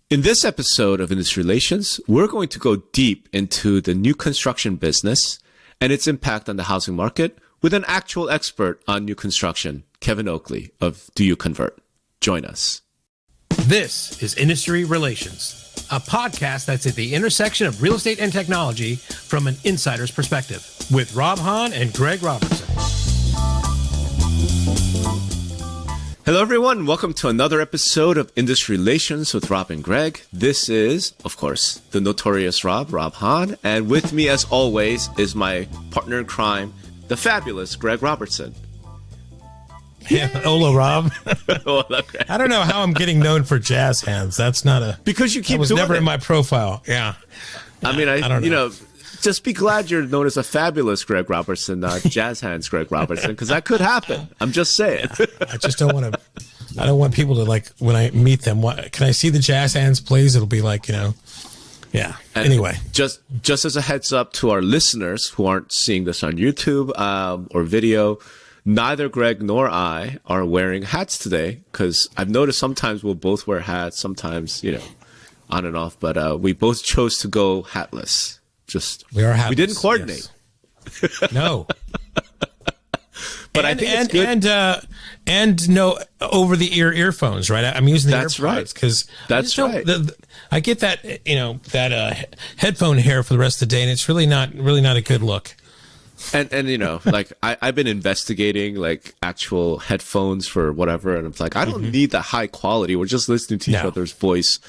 In this episode of Industry Relations, we're going to go deep into the new construction business and its impact on the housing market with an actual expert on new construction, Kevin Oakley of Do You Convert. Join us. This is Industry Relations, a podcast that's at the intersection of real estate and technology from an insider's perspective with Rob Hahn and Greg Robertson. Hello, everyone. Welcome to another episode of Industry Relations with Rob and Greg. This is, of course, the notorious Rob Hahn. And with me, as always, is my partner in crime, the fabulous Greg Robertson. Yeah, hola, Rob. Hola, Greg. I don't know how I'm getting known for jazz hands. That's not a... Because you keep that was doing never it. In my profile. Yeah. I mean, I don't know. Just be glad you're known as a fabulous Greg Robertson, not jazz hands Greg Robertson, because that could happen. I'm just saying. I just don't want to... I don't want people to, like, when I meet them, can I see the jazz hands, please? It'll be like, yeah. And anyway. Just as a heads up to our listeners who aren't seeing this on YouTube or video, neither Greg nor I are wearing hats today, because I've noticed sometimes we'll both wear hats, sometimes, on and off, but we both chose to go hatless. We didn't coordinate. Yes. No. But I think it's good. And no over-the-ear earphones, right? I'm using the That's AirPods right. because I get that that headphone hair for the rest of the day, and it's really not a good look. And like I've been investigating like actual headphones for whatever, and it's like I don't need the high quality. We're just listening to each other's voice,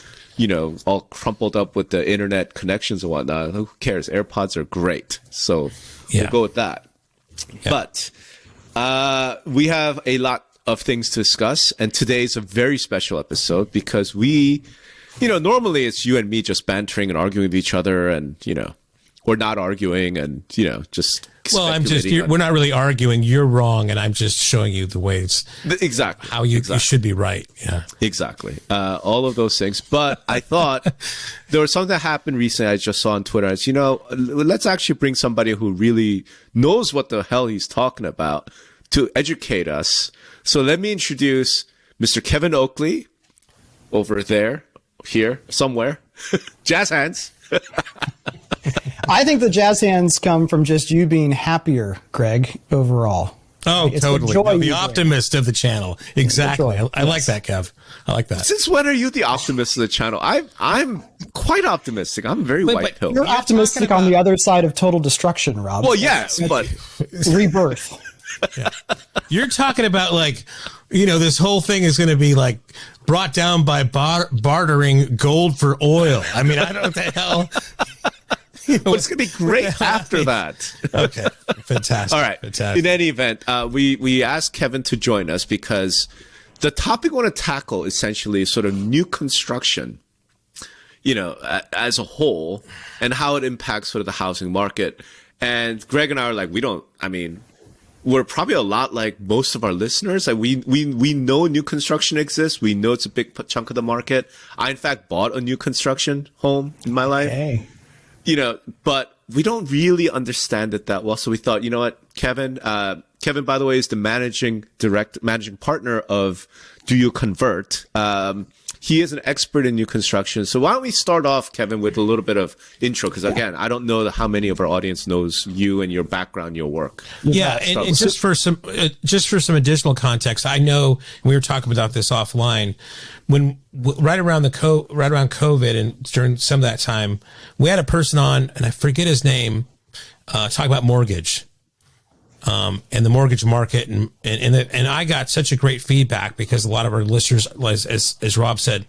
all crumpled up with the internet connections and whatnot. Who cares? AirPods are great, so we'll go with that. Yeah. But we have a lot of things to discuss, and today's a very special episode because we, normally it's you and me just bantering and arguing with each other, and we're not arguing, and just. Well, we're not really arguing. You're wrong, and I'm just showing you the ways exactly how you should be right. Yeah, exactly. All of those things. But I thought there was something that happened recently. I just saw on Twitter. It's let's actually bring somebody who really knows what the hell he's talking about to educate us. So let me introduce Mr. Kevin Oakley over there, here, somewhere. Jazz hands. I think the jazz hands come from just you being happier, Greg, overall. Oh, totally. The optimist of the channel. Exactly. I like that, Kev. I like that. Since when are you the optimist of the channel? I'm quite optimistic. I'm very white pill. You're optimistic on the other side of total destruction, Rob. Well, yes, but rebirth. Yeah. You're talking about this whole thing is going to be like brought down by bartering gold for oil. I mean, I don't know what the hell. But it's going to be great after that. Okay. Fantastic. All right. Fantastic. In any event, we asked Kevin to join us because the topic we want to tackle essentially is sort of new construction, as a whole, and how it impacts sort of the housing market. And Greg and I are like, we're probably a lot like most of our listeners. Like we know new construction exists. We know it's a big chunk of the market. I, in fact, bought a new construction home in my life. Okay. But we don't really understand it that well. So we thought, what, Kevin, by the way, is the managing partner of Do You Convert? He is an expert in new construction. So why don't we start off, Kevin, with a little bit of intro? Because again, I don't know how many of our audience knows you and your background, your work. Yeah, and just for some additional context, I know we were talking about this offline. When right around COVID and during some of that time, we had a person on, and I forget his name, talk about mortgage. And the mortgage market, and I got such a great feedback because a lot of our listeners, as Rob said,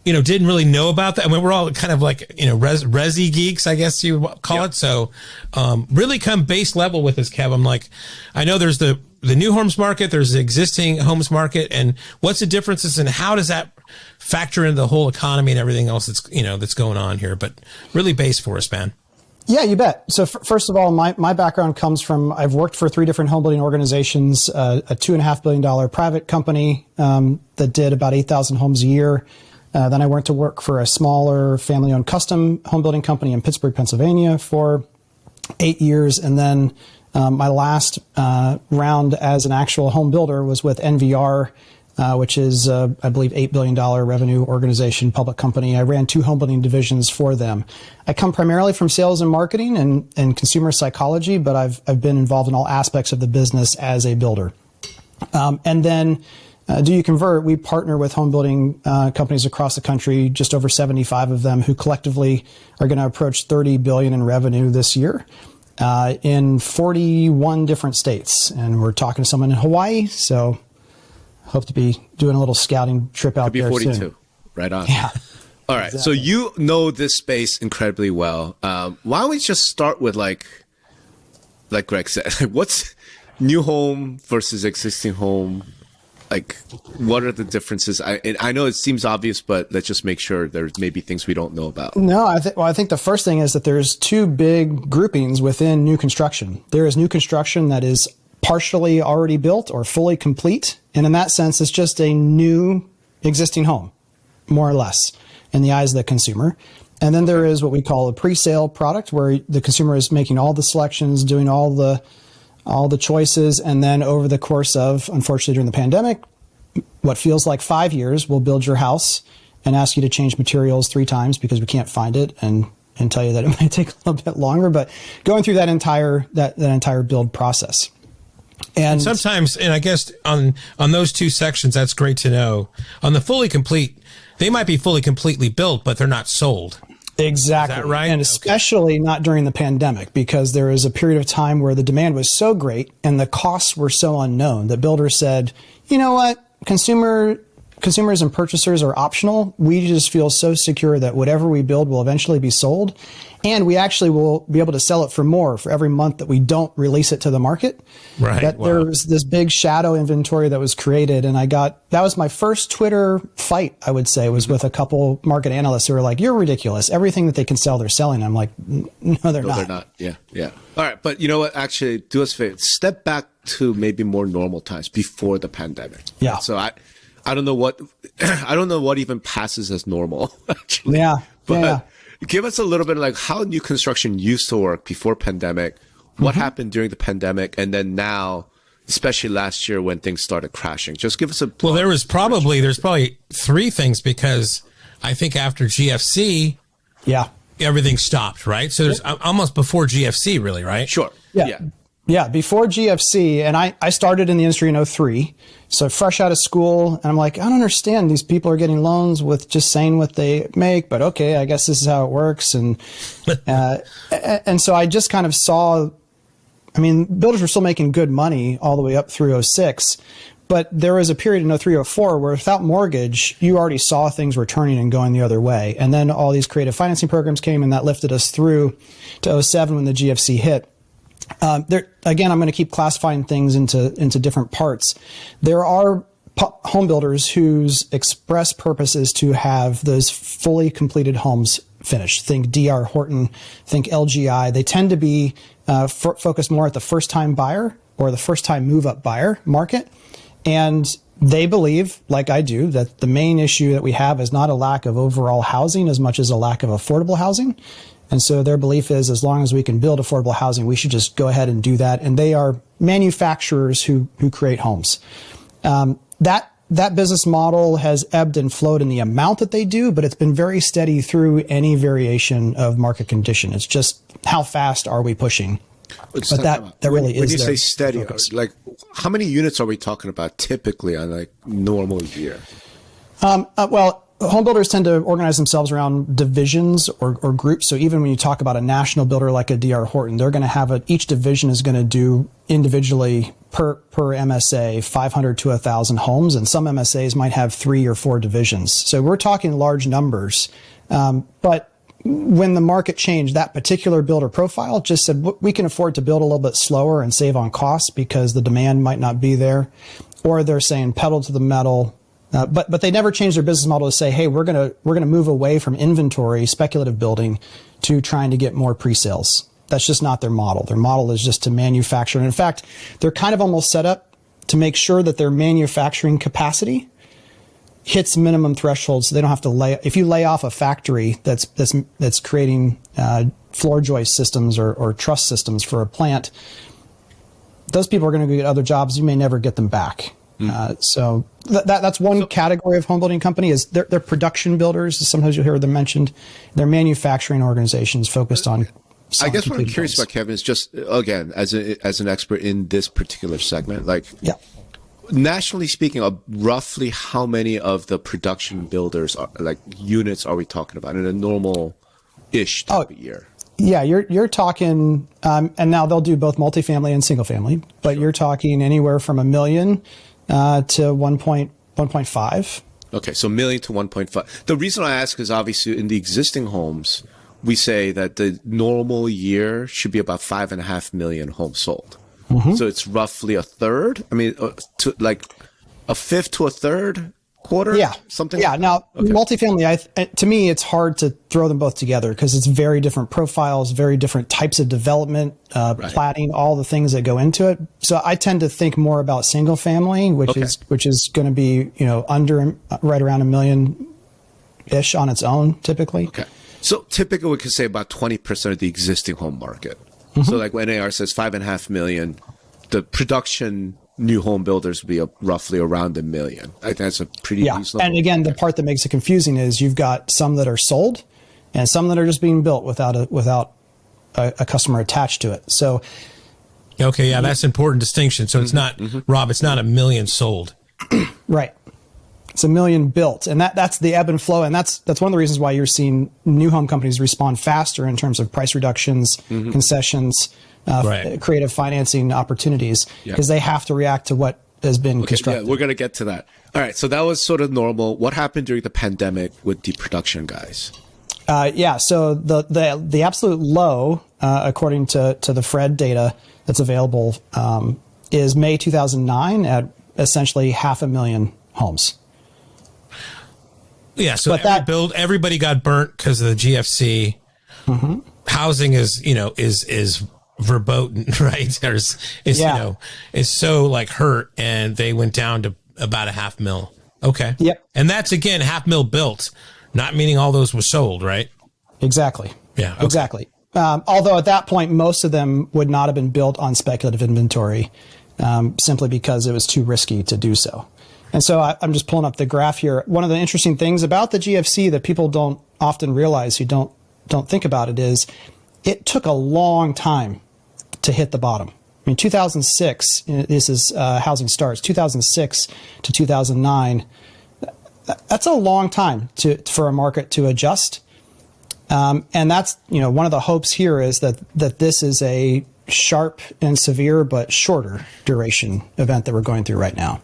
didn't really know about that. I mean, we're all kind of like resi geeks, I guess you would call it. So, really come base level with this, Kev. I'm like, I know there's the new homes market, there's the existing homes market, and what's the differences, and how does that factor into the whole economy and everything else that's going on here? But really base for us, man. Yeah, you bet. So first of all, my background comes from, I've worked for 3 different home building organizations, a $2.5 billion private company that did about 8,000 homes a year. Then I went to work for a smaller family-owned custom home building company in Pittsburgh, Pennsylvania for 8 years. And then my last round as an actual home builder was with NVR which is, I believe, $8 billion revenue organization, public company. I ran 2 home building divisions for them. I come primarily from sales and marketing and consumer psychology, but I've been involved in all aspects of the business as a builder. And then Do You Convert, we partner with home building companies across the country, just over 75 of them, who collectively are going to approach $30 billion in revenue this year. In 41 different states. And we're talking to someone in Hawaii, so hope to be doing a little scouting trip out there 42. soon. Right on. Yeah. All right. Exactly. So you know this space incredibly well. Why don't we just start with like Greg said, what's new home versus existing home? Like, what are the differences? I know it seems obvious, but let's just make sure there's maybe things we don't know about. No, I think the first thing is that there's 2 big groupings within new construction. There is new construction that is partially already built or fully complete. And in that sense, it's just a new existing home, more or less, in the eyes of the consumer. And then there is what we call a pre-sale product, where the consumer is making all the selections, doing all the choices, and then over the course of, unfortunately, during the pandemic, what feels like 5 years, we'll build your house and ask you to change materials 3 times because we can't find it, and tell you that it might take a little bit longer. But going through that entire build process. And sometimes, and I guess on those 2 sections, that's great to know. On the fully complete, they might be fully completely built, but they're not sold. Exactly. Is that right? And especially not during the pandemic, because there was a period of time where the demand was so great and the costs were so unknown that builders said, you know what, consumers and purchasers are optional. We just feel so secure that whatever we build will eventually be sold. And we actually will be able to sell it for more for every month that we don't release it to the market. Right. That there was this big shadow inventory that was created. And that was my first Twitter fight, I would say, was with a couple market analysts who were like, you're ridiculous. Everything that they can sell, they're selling. I'm like, no, they're not. They're not. Yeah. Yeah. All right. But you know what? Actually, do us a favor. Step back to maybe more normal times before the pandemic. Yeah. So I don't know what, even passes as normal, actually. Yeah. But yeah. Give us a little bit of like how new construction used to work before pandemic, what happened during the pandemic, and then now, especially last year when things started crashing. Just give us a... Well, there's probably 3 things, because I think after GFC, everything stopped, right? So there's almost before GFC, really, right? Sure. Yeah. Yeah, before GFC, and I started in the industry in 2003, so fresh out of school, and I'm like, I don't understand. These people are getting loans with just saying what they make, but okay, I guess this is how it works. And so I just kind of saw, I mean, builders were still making good money all the way up through 2006, but there was a period in 2003, 2004 where without mortgage, you already saw things were turning and going the other way. And then all these creative financing programs came, and that lifted us through to 2007 when the GFC hit. Again, I'm going to keep classifying things into different parts. There are home builders whose express purpose is to have those fully completed homes finished. Think D.R. Horton, think LGI. They tend to be focused more at the first-time buyer or the first-time move-up buyer market. And they believe, like I do, that the main issue that we have is not a lack of overall housing as much as a lack of affordable housing. And so their belief is, as long as we can build affordable housing, we should just go ahead and do that. And they are manufacturers who create homes. That business model has ebbed and flowed in the amount that they do, but it's been very steady through any variation of market condition. It's just how fast are we pushing? But that really is. When you say steady, focus. like how many units are we talking about typically on like normal year? Well, home builders tend to organize themselves around divisions or groups. So even when you talk about a national builder like a D.R. Horton, they're going to have each division is going to do individually per MSA 500 to 1,000 homes, and some MSAs might have 3 or 4 divisions. So we're talking large numbers. But when the market changed, that particular builder profile just said, we can afford to build a little bit slower and save on costs because the demand might not be there. Or they're saying pedal to the metal. But they never changed their business model to say, hey, we're gonna move away from inventory, speculative building, to trying to get more pre-sales. That's just not their model. Their model is just to manufacture. And in fact, they're kind of almost set up to make sure that their manufacturing capacity hits minimum thresholds, so they don't have to if you lay off a factory that's creating floor joist systems or truss systems for a plant, those people are going to get other jobs. You may never get them back. So that's one category of home building company is they're production builders. Sometimes you'll hear them mentioned. They're manufacturing organizations focused on. I guess what I'm curious about, Kevin, is just, again, as an expert in this particular segment, like, yeah. Nationally speaking, roughly how many of the production builders units are we talking about in a normal-ish type of year? Yeah, you're talking, and now they'll do both multifamily and single family, but you're talking anywhere from $1 million to 1.5. Okay, so $1 million to 1.5. The reason I ask is obviously in the existing homes, we say that the normal year should be about 5.5 million homes sold. Mm-hmm. So it's roughly a third. I mean, to like a fifth to a third quarter. Yeah, something. Yeah. Now, multifamily, to me, it's hard to throw them both together because it's very different profiles, very different types of development, platting, all the things that go into it. So I tend to think more about single family, which is going to be under right around $1 million ish on its own typically. Okay. So typically, we could say about 20% of the existing home market. So like when AR says 5.5 million, the production new home builders would be roughly around $1 million. I think that's a pretty reasonable. And again, the part that makes it confusing is you've got some that are sold and some that are just being built without a customer attached to it. So, okay, yeah, that's an important distinction. So it's not, Rob, it's not $1 million sold. Right. It's $1 million built, and that's the ebb and flow, and that's one of the reasons why you're seeing new home companies respond faster in terms of price reductions, concessions, creative financing opportunities, because they have to react to what has been constructed. Yeah, we're going to get to that. All right, so that was sort of normal. What happened during the pandemic with the production guys? So the absolute low, according to the Fred data that's available, is May 2009 at essentially 500,000 homes. Yeah, so everybody got burnt because of the GFC. Housing is verboten, right? Is so like hurt, and they went down to about a 500,000. Okay. Yep. And that's again 500,000 built, not meaning all those were sold, right? Exactly. Yeah. Okay. Exactly. Although at that point, most of them would not have been built on speculative inventory, simply because it was too risky to do so. And so I'm just pulling up the graph here. One of the interesting things about the GFC that people don't often realize, who don't think about it, is it took a long time to hit the bottom. I mean, 2006, this is housing starts, 2006 to 2009. That's a long time for a market to adjust. And that's, one of the hopes here is that this is a sharp and severe but shorter duration event that we're going through right now.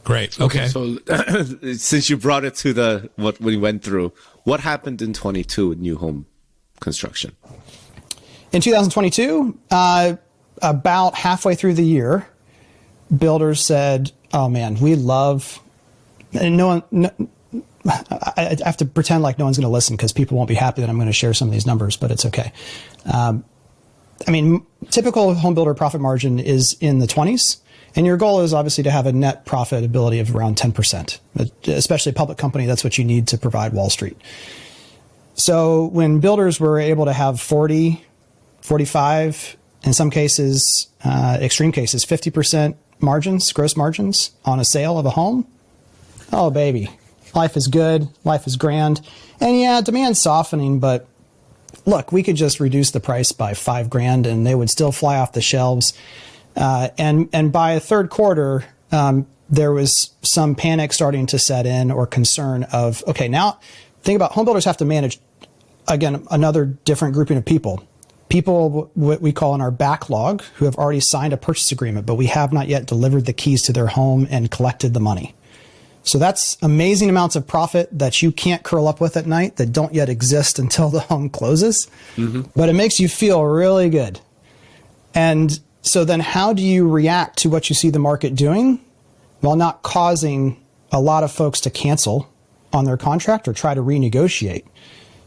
Great. Okay. So since you brought it to what we went through, what happened in 22 with new home construction? In 2022, about halfway through the year, builders said, "Oh man, we love," and I have to pretend like no one's going to listen because people won't be happy that I'm going to share some of these numbers, but it's okay. Typical home builder profit margin is in the 20s. And your goal is obviously to have a net profitability of around 10%, especially a public company. That's what you need to provide Wall Street. So when builders were able to have 40, 45, in some cases, extreme cases, 50% margins, gross margins on a sale of a home, oh, baby, life is good. Life is grand. And yeah, demand's softening, but look, we could just reduce the price by $5,000 and they would still fly off the shelves. And by a third quarter, there was some panic starting to set in or concern of, okay, now think about home builders have to manage, again, another different grouping of people. People, what we call in our backlog, who have already signed a purchase agreement, but we have not yet delivered the keys to their home and collected the money. So that's amazing amounts of profit that you can't curl up with at night that don't yet exist until the home closes. But it makes you feel really good. And so then how do you react to what you see the market doing while not causing a lot of folks to cancel on their contract or try to renegotiate?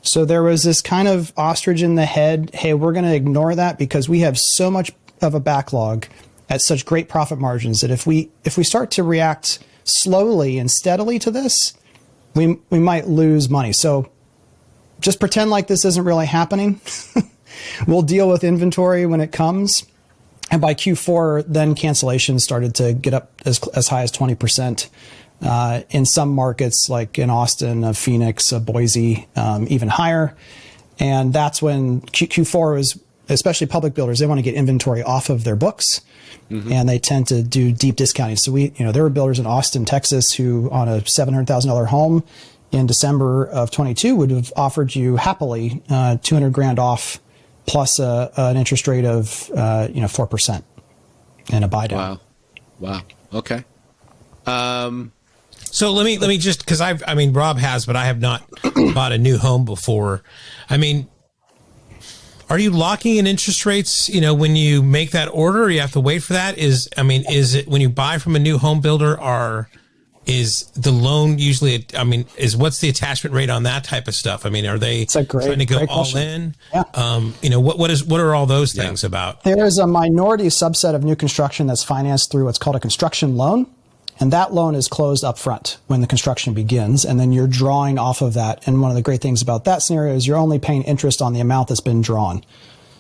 So there was this kind of ostrich in the head, hey, we're going to ignore that because we have so much of a backlog at such great profit margins that if we start to react slowly and steadily to this, we might lose money. So just pretend like this isn't really happening. We'll deal with inventory when it comes. And by Q4, then cancellations started to get up as high as 20%. In some markets, like in Austin, Phoenix, Boise, even higher. And that's when Q4 was, especially public builders, they want to get inventory off of their books. And they tend to do deep discounting. So there were builders in Austin, Texas, who on a $700,000 home in December of 22 would have offered you happily $200,000 off plus an interest rate of 4% and a buy down. Wow. Okay. So let me just, because Rob has, but I have not bought a new home before. I mean, are you locking in interest rates, when you make that order, or you have to wait for that? Is it when you buy from a new home builder, is the loan usually, what's the attachment rate on that type of stuff? Are they trying to go all in? Yeah. What are all those things about? There is a minority subset of new construction that's financed through what's called a construction loan. And that loan is closed up front when the construction begins, and then you're drawing off of that. And one of the great things about that scenario is you're only paying interest on the amount that's been drawn.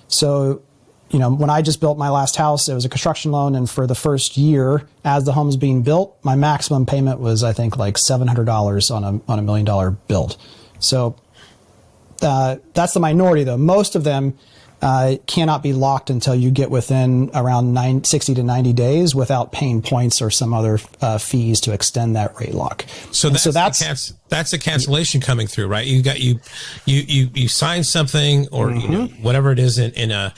So, when I just built my last house, it was a construction loan, and for the first year, as the home's being built, my maximum payment was, I think, like $700 on a $1 million build. So that's the minority, though. Most of them cannot be locked until you get within around 60 to 90 days without paying points or some other fees to extend that rate lock. So that's a cancellation coming through, right? You sign something, or whatever it is in an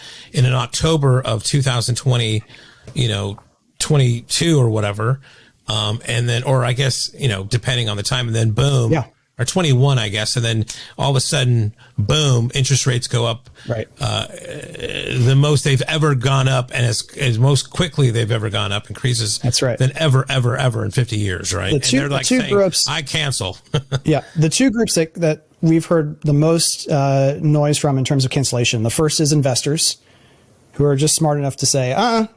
October of 2020, 22 or whatever, and then, or I guess depending on the time, and then boom. Yeah. Or 21, I guess. And then all of a sudden, boom, interest rates go up. Right. The most they've ever gone up, and as most quickly they've ever gone up, increases. That's right. Than ever in 50 years, right? And they're like saying, groups, I cancel. Yeah. The two groups that we've heard the most noise from in terms of cancellation. The first is investors who are just smart enough to say, I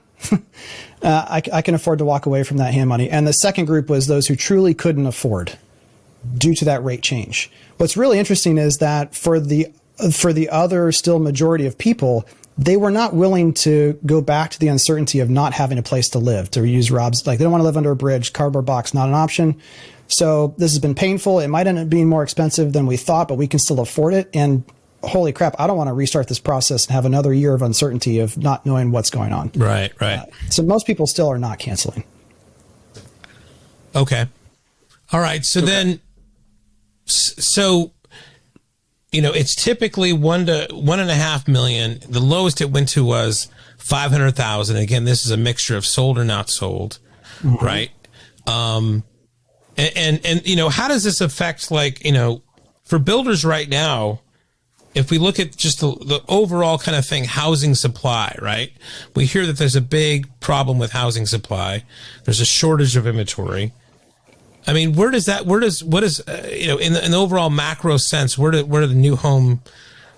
can afford to walk away from that hand money. And the second group was those who truly couldn't afford due to that rate change. What's really interesting is that for the other still majority of people, they were not willing to go back to the uncertainty of not having a place to live. To use Rob's, they don't want to live under a bridge, cardboard box, not an option. So this has been painful. It might end up being more expensive than we thought, but we can still afford it. And holy crap, I don't want to restart this process and have another year of uncertainty of not knowing what's going on. Right. So most people still are not canceling. Okay. All right. So then, it's typically 1 to 1.5 million. The lowest it went to was 500,000. Again, this is a mixture of sold or not sold, right? And how does this affect, for builders right now? If we look at just the overall kind of thing, housing supply, right? We hear that there's a big problem with housing supply. There's a shortage of inventory. What is, in the overall macro sense, where do the new home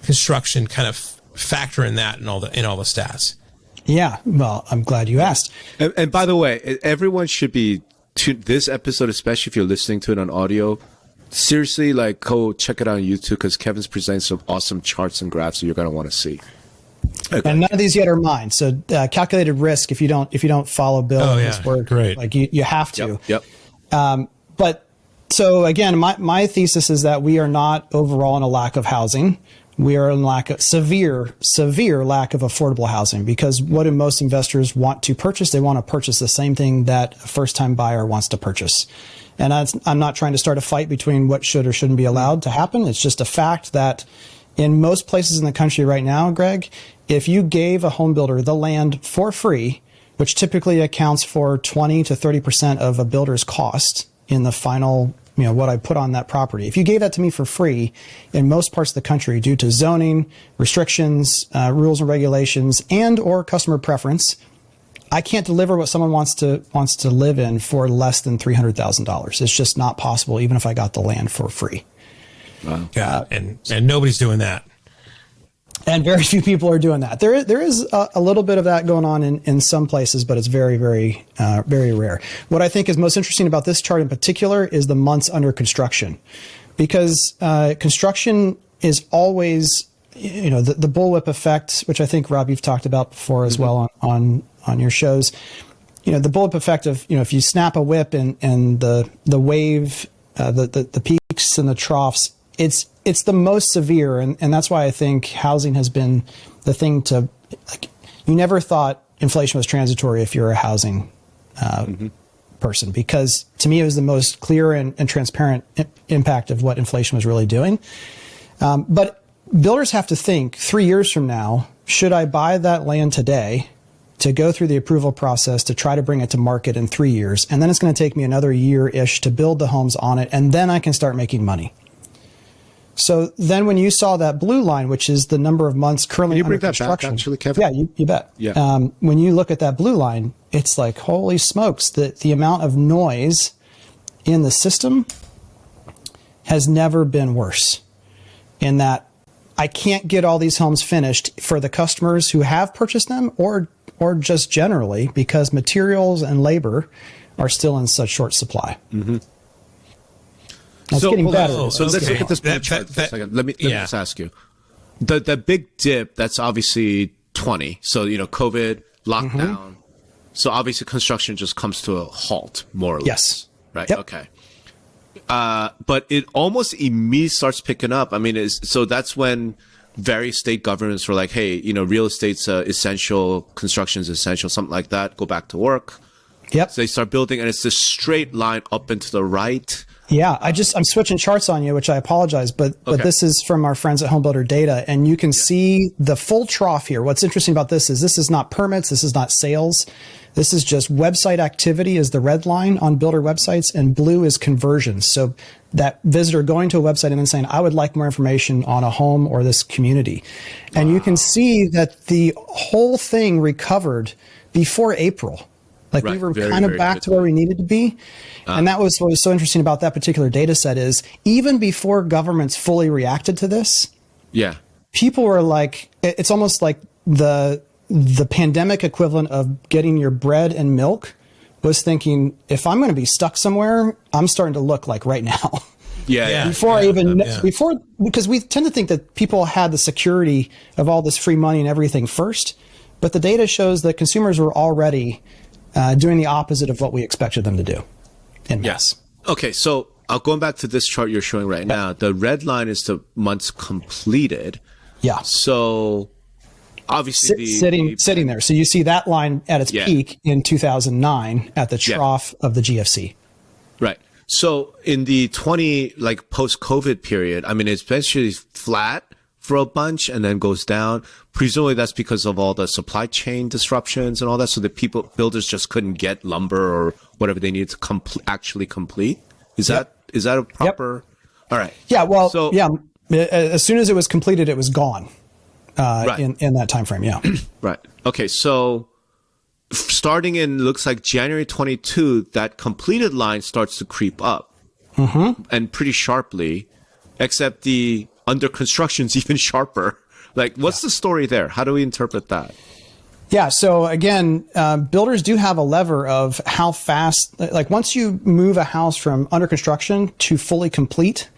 construction kind of factor in that in all the stats? Yeah, well, I'm glad you asked. And by the way, everyone should be to this episode, especially if you're listening to it on audio. Seriously, go check it out on YouTube, because Kevin's presenting some awesome charts and graphs that you're going to want to see. Okay. And none of these yet are mine. So calculated risk, if you don't follow Bill and his work, great. You have to. Yep. But so again, my thesis is that we are not overall in a lack of housing. We are in severe lack of affordable housing, because what do most investors want to purchase? They want to purchase the same thing that a first-time buyer wants to purchase. And I'm not trying to start a fight between what should or shouldn't be allowed to happen. It's just a fact that in most places in the country right now, Greg, if you gave a home builder the land for free, which typically accounts for 20 to 30% of a builder's cost in the final, what I put on that property. If you gave that to me for free in most parts of the country, due to zoning, restrictions, rules and regulations, and or customer preference, I can't deliver what someone wants to live in for less than $300,000. It's just not possible, even if I got the land for free. Wow. Yeah, and nobody's doing that. And very few people are doing that. There is a little bit of that going on in some places, but it's very, very, very rare. What I think is most interesting about this chart in particular is the months under construction, because construction is always the bullwhip effect, which I think, Rob, you've talked about before as well on your shows. The bullwhip effect of, if you snap a whip and the wave, the peaks and the troughs, it's the most severe. And that's why I think housing has been the thing to, like, you never thought inflation was transitory if you're a housing person, because to me, it was the most clear and transparent impact of what inflation was really doing. But builders have to think 3 years from now, should I buy that land today to go through the approval process to try to bring it to market in 3 years? And then it's going to take me another year-ish to build the homes on it. And then I can start making money. So then when you saw that blue line, which is the number of months currently under construction. Can you bring that back, actually, Kevin? Yeah, you bet. Yeah. When you look at that blue line, it's like, holy smokes, the amount of noise in the system has never been worse. In that I can't get all these homes finished for the customers who have purchased them or just generally because materials and labor are still in such short supply. Mm-hmm. It's getting better. So let's look at this chart for a second. Let me just ask you. The big dip, that's obviously 20. So, COVID, lockdown. So obviously construction just comes to a halt, more or less. Yes. Right? Yep. Okay. But it almost immediately starts picking up. I mean, so that's when various state governments were like, hey, real estate's essential, construction's essential, something like that. Go back to work. Yep. So they start building, and it's this straight line up and to the right. Yeah, I'm switching charts on you, which I apologize, but this is from our friends at Home Builder Data, and you can see the full trough here. What's interesting about this is not permits, this is not sales. This is just website activity is the red line on builder websites, and blue is conversions. So that visitor going to a website and then saying, I would like more information on a home or this community. And you can see that the whole thing recovered before April. Like we were kind of back to where we needed to be. And that was what was so interesting about that particular data set is even before governments fully reacted to this, people were like, it's almost like the pandemic equivalent of getting your bread and milk was thinking, if I'm going to be stuck somewhere, I'm starting to look like right now. Before, because we tend to think that people had the security of all this free money and everything first, but the data shows that consumers were already doing the opposite of what we expected them to do. Yes. Okay, so going back to this chart you're showing right now, the red line is the months completed. Yeah. So obviously sitting there. So you see that line at its peak in 2009 at the trough of the GFC. Right. So in the post-COVID period, I mean, it's basically flat for a bunch and then goes down. Presumably that's because of all the supply chain disruptions and all that. So the builders just couldn't get lumber or whatever they needed to actually complete. Is that a proper? All right. Yeah. Well, as soon as it was completed, it was gone in that time frame. Yeah. Right. Okay. So starting in looks like January 22, that completed line starts to creep up and pretty sharply, except the under construction's even sharper. Like, what's the story there? How do we interpret that? Yeah. So again, builders do have a lever of how fast, like once you move a house from under construction to fully complete,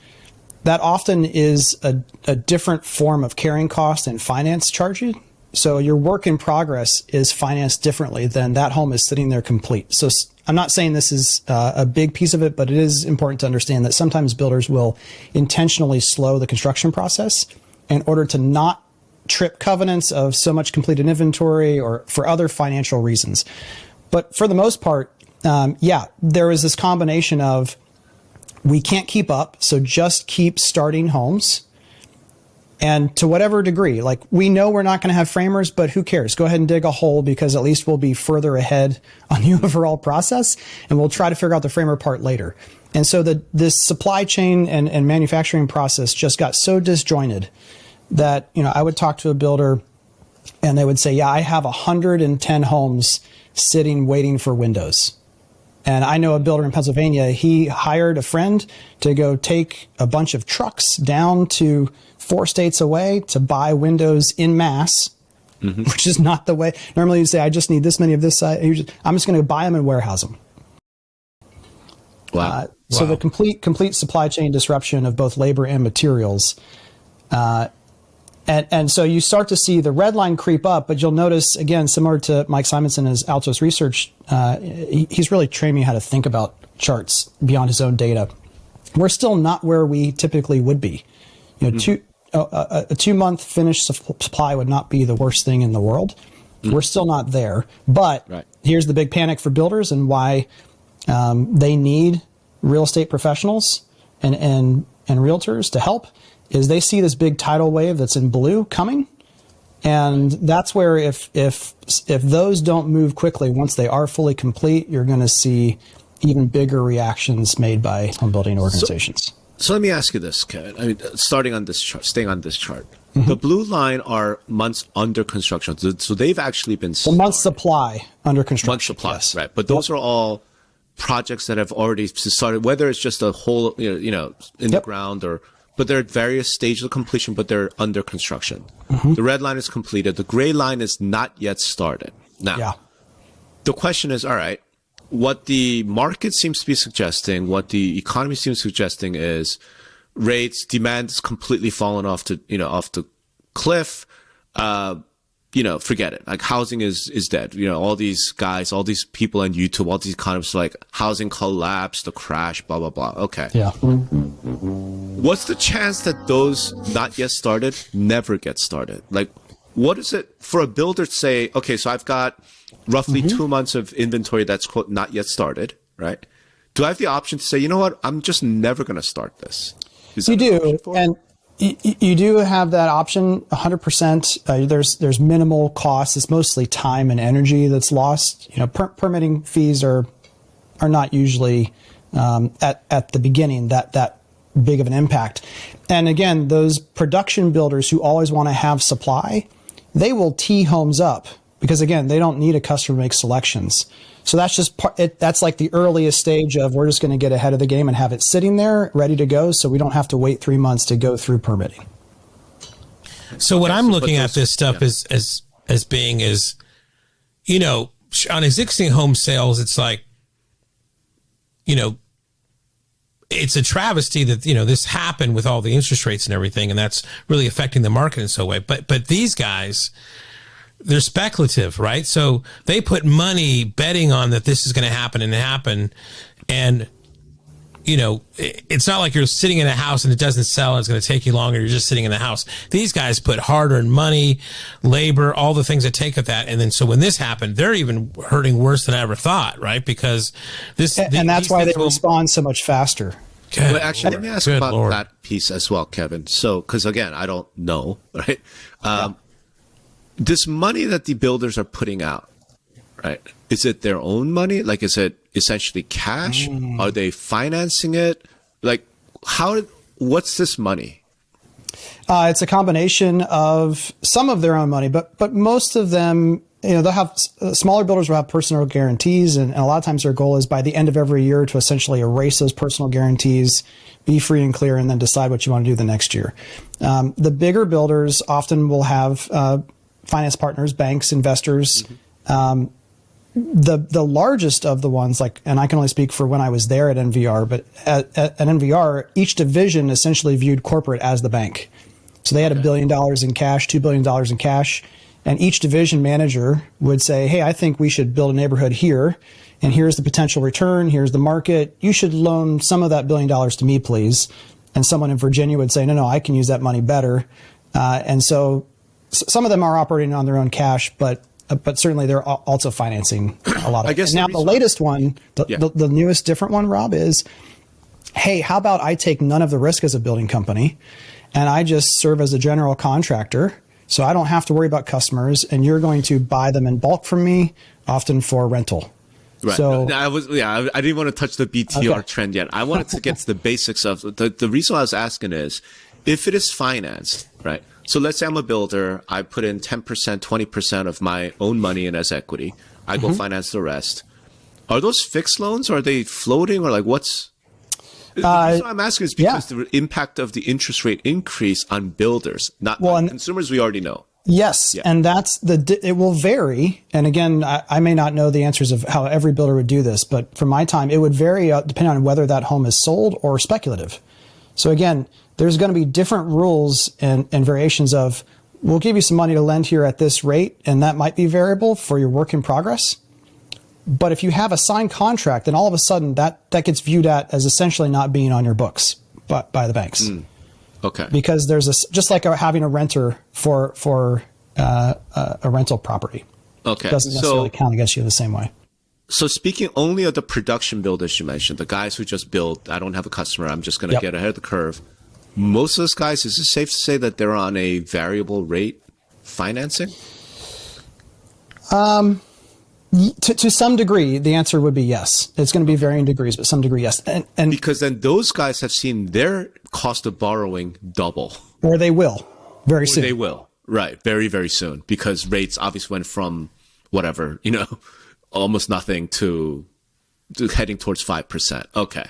that often is a different form of carrying cost and finance charges. So your work in progress is financed differently than that home is sitting there complete. So I'm not saying this is a big piece of it, but it is important to understand that sometimes builders will intentionally slow the construction process in order to not trip covenants of so much completed inventory or for other financial reasons. But for the most part, there is this combination of we can't keep up, so just keep starting homes. And to whatever degree, like we know we're not going to have framers, but who cares? Go ahead and dig a hole because at least we'll be further ahead on the overall process and we'll try to figure out the framer part later. And so this supply chain and manufacturing process just got so disjointed that, I would talk to a builder and they would say, I have 110 homes sitting waiting for windows. And I know a builder in Pennsylvania, he hired a friend to go take a bunch of trucks down to 4 states away to buy windows in mass, which is not the way. Normally you say, I just need this many of this size. I'm just going to buy them and warehouse them. Wow. So the complete supply chain disruption of both labor and materials And so you start to see the red line creep up, but you'll notice, again, similar to Mike Simonson and his Altos research, he's really trained me how to think about charts beyond his own data. We're still not where we typically would be. A 2-month finished supply would not be the worst thing in the world. We're still not there. But here's the big panic for builders and why they need real estate professionals and realtors to help is they see this big tidal wave that's in blue coming. And that's where if those don't move quickly, once they are fully complete, you're going to see even bigger reactions made by home building organizations. So let me ask you this, Kevin. I mean, staying on this chart, the blue line are months under construction. So they've actually been started. The month supply under construction. Month supply, yes. right. But those are all projects that have already started, whether it's just a whole, in the ground but they're at various stages of completion, but they're under construction. The red line is completed. The gray line is not yet started. Now, the question is, all right, what the market seems to be suggesting, what the economy seems to be suggesting is rates, demand is completely fallen off the cliff. Forget it. Like housing is dead. All these guys, all these people on YouTube, all these economists are like housing collapse, the crash, blah, blah, blah. Okay. Yeah. What's the chance that those not yet started never get started? Like, what is it for a builder to say, okay, so I've got roughly 2 months of inventory that's quote not yet started, right? Do I have the option to say, you know what, I'm just never going to start this? You do. And you do have that option 100%. There's minimal cost. It's mostly time and energy that's lost. Permitting fees are not usually at the beginning that big of an impact. And again, those production builders who always want to have supply, they will tee homes up because again, they don't need a customer to make selections. So that's just that's like the earliest stage of we're just going to get ahead of the game and have it sitting there ready to go, so we don't have to wait 3 months to go through permitting. So what I'm looking at this stuff as being is, on existing home sales, it's like, it's a travesty that, this happened with all the interest rates and everything, and that's really affecting the market in some way. But these guys, they're speculative, right? So they put money betting on that this is going to happen. And, it's not like you're sitting in a house and it doesn't sell and it's going to take you longer. You're just sitting in the house. These guys put hard-earned money, labor, all the things that take of that. And then so when this happened, they're even hurting worse than I ever thought, right? Because and that's why they respond so much faster. Well, actually, let me ask about that piece as well, Kevin. So, because again, I don't know, right? This money that the builders are putting out, right? Is it their own money? Like, is it essentially cash? Are they financing it? Like, what's this money? It's a combination of some of their own money, but most of them, they'll have smaller builders will have personal guarantees. And a lot of times their goal is by the end of every year to essentially erase those personal guarantees, be free and clear, and then decide what you want to do the next year. The bigger builders often will have finance partners, banks, investors. The largest of the ones, and I can only speak for when I was there at NVR, but at NVR, each division essentially viewed corporate as the bank. So they had $1 billion in cash, $2 billion in cash, and each division manager would say, hey, I think we should build a neighborhood here, and here's the potential return, here's the market. You should loan some of that $1 billion to me, please. And someone in Virginia would say, no, I can use that money better. And so some of them are operating on their own cash, but certainly they're also financing a lot of it. Now, the latest one, the newest different one, Rob, is, hey, how about I take none of the risk as a building company and I just serve as a general contractor so I don't have to worry about customers and you're going to buy them in bulk from me, often for rental. Right. So I didn't want to touch the BTR trend yet. I wanted to get to the basics of the reason I was asking is if it is financed, right? So let's say I'm a builder. I put in 10%, 20% of my own money in as equity. I go finance the rest. Are those fixed loans? Or are they floating? Or like what's... The reason I'm asking is because the impact of the interest rate increase on builders, not on consumers, we already know. Yes. Yeah. And that's it will vary. And again, I may not know the answers of how every builder would do this, but from my time, it would vary depending on whether that home is sold or speculative. So again, there's going to be different rules and variations of, we'll give you some money to lend here at this rate, and that might be variable for your work in progress. But if you have a signed contract, then all of a sudden that gets viewed at as essentially not being on your books by the banks. Okay. Because there's just like having a renter for a rental property. Okay. It doesn't necessarily count against you the same way. So speaking only of the production builders you mentioned, the guys who just build, I don't have a customer, I'm just going to get ahead of the curve. Most of those guys, is it safe to say that they're on a variable rate financing? To some degree, the answer would be yes. It's going to be varying degrees, but some degree, yes. And because then those guys have seen their cost of borrowing double. Or they will very soon. They will. Right. Very, very soon. Because rates obviously went from whatever, almost nothing to heading towards 5%. Okay.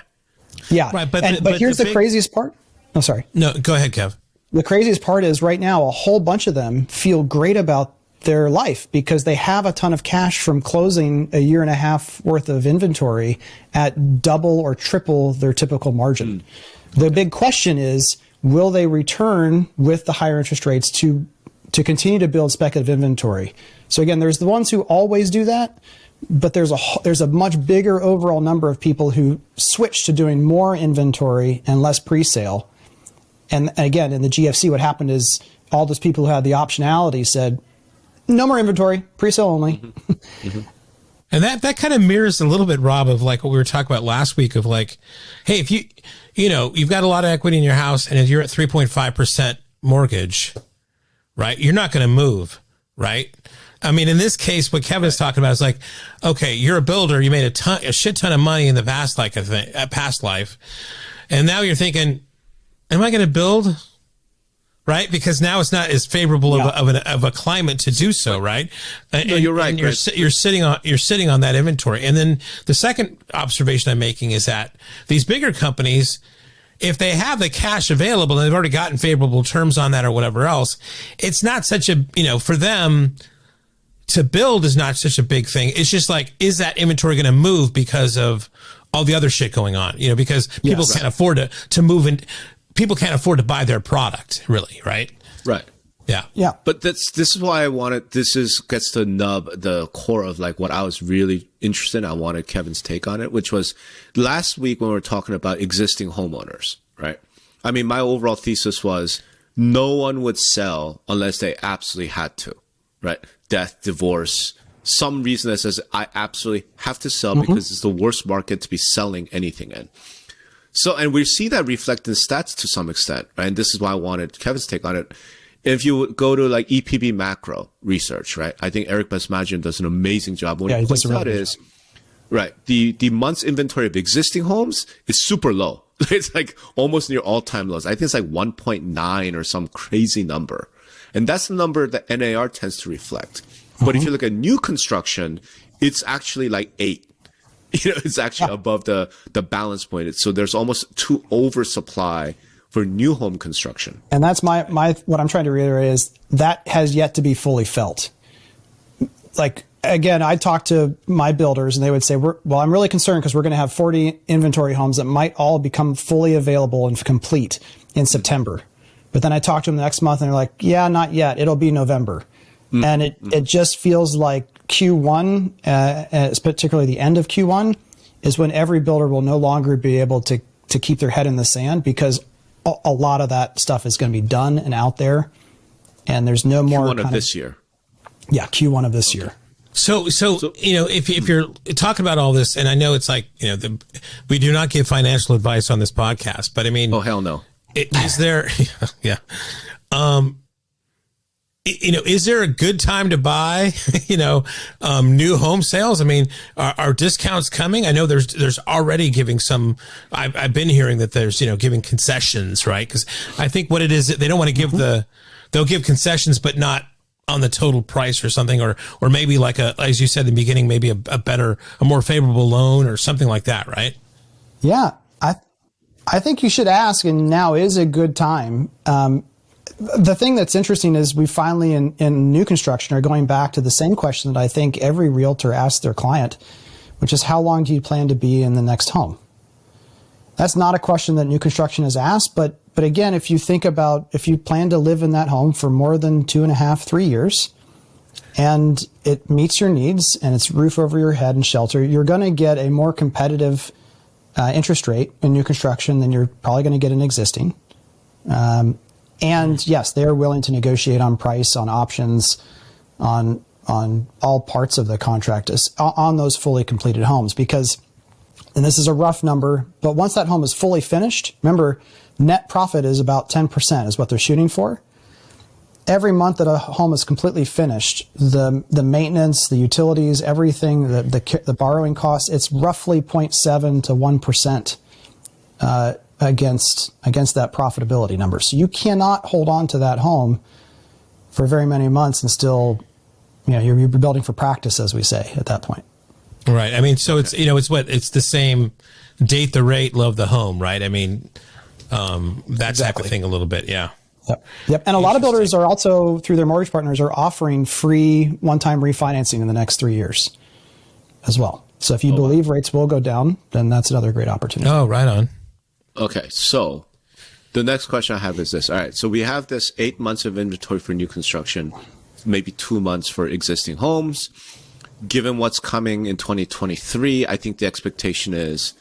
Yeah. Right. But here's the craziest part. Oh, sorry. No, go ahead, Kev. The craziest part is right now, a whole bunch of them feel great about their life because they have a ton of cash from closing a year and a half worth of inventory at double or triple their typical margin. The big question is, will they return with the higher interest rates to continue to build speculative inventory? So again, there's the ones who always do that, but there's a much bigger overall number of people who switch to doing more inventory and less pre-sale. And again, in the GFC, what happened is all those people who had the optionality said, no more inventory, pre-sale only. And that kind of mirrors a little bit, Rob, of like what we were talking about last week of like, hey, if you've got a lot of equity in your house and if you're at 3.5% mortgage, right, you're not going to move, right? I mean, in this case, what Kevin's talking about is like, okay, you're a builder, you made a shit ton of money in the past, past life, and now you're thinking, am I going to build? Right, because now it's not as favorable of a climate to do so, right? And, no, you're right. And you're sitting on that inventory. And then the second observation I'm making is that these bigger companies, if they have the cash available and they've already gotten favorable terms on that or whatever else, it's not such a for them to build is not such a big thing. It's just like, is that inventory going to move because of all the other shit going on? Because people can't afford to move in. People can't afford to buy their product, really, right? Right. Yeah. Yeah. But this is why I wanted, gets to the core of like what I was really interested in. I wanted Kevin's take on it, which was last week when we were talking about existing homeowners, right? I mean, my overall thesis was no one would sell unless they absolutely had to, right? Death, divorce, some reason that says I absolutely have to sell because it's the worst market to be selling anything in. So, and we see that reflected in stats to some extent, right? And this is why I wanted Kevin's take on it. If you go to like EPB macro research, right? I think Eric Basmagian does an amazing job. What he points out is, right, the month's inventory of existing homes is super low. It's like almost near all-time lows. I think it's like 1.9 or some crazy number. And that's the number that NAR tends to reflect. But if you look at new construction, it's actually like 8. It's actually above the balance point. So there's almost too oversupply for new home construction. And that's my what I'm trying to reiterate is that has yet to be fully felt. Like, again, I talked to my builders and they would say, I'm really concerned because we're going to have 40 inventory homes that might all become fully available and complete in September. But then I talked to them the next month and they're like, yeah, not yet. It'll be November. And it just feels like Q1, particularly the end of Q1, is when every builder will no longer be able to keep their head in the sand because a lot of that stuff is going to be done and out there. And there's no more Q1 of this year. Yeah, Q1 of this year. So if you're talking about all this, and I know it's like, we do not give financial advice on this podcast, but I mean, oh, hell no. Is there, yeah. Is there a good time to buy, new home sales? I mean, are discounts coming? I know there's already giving some, I've been hearing that there's, giving concessions, right? Because I think what it is, they don't want to give they'll give concessions, but not on the total price or something, or maybe like as you said in the beginning, maybe a more favorable loan or something like that, right? Yeah, I think you should ask, and now is a good time. The thing that's interesting is we finally in new construction are going back to the same question that I think every realtor asks their client, which is how long do you plan to be in the next home? That's not a question that new construction has asked, but But again, if you think about, if you plan to live in that home for more than 2.5, 3 years, and it meets your needs and it's roof over your head and shelter, you're going to get a more competitive interest rate in new construction than you're probably going to get in existing. And yes, they are willing to negotiate on price, on options, on all parts of the contract on those fully completed homes, because, and this is a rough number, but once that home is fully finished, remember, net profit is about 10% is what they're shooting for. Every month that a home is completely finished, the maintenance, the utilities, everything, the borrowing costs, it's roughly 0.7 to 1% against that profitability number. So you cannot hold on to that home for very many months and still, you're building for practice, as we say at that point. Right. I mean, so it's, it's the same date the rate, love the home, right? I mean, that type of thing a little bit. Yeah. Yep. And a lot of builders are also, through their mortgage partners, are offering free one-time refinancing in the next 3 years as well. So if you believe rates will go down, then that's another great opportunity. Oh, right on. Okay. So the next question I have is this. All right. So we have this 8 months of inventory for new construction, maybe 2 months for existing homes. Given what's coming in 2023, I think the expectation is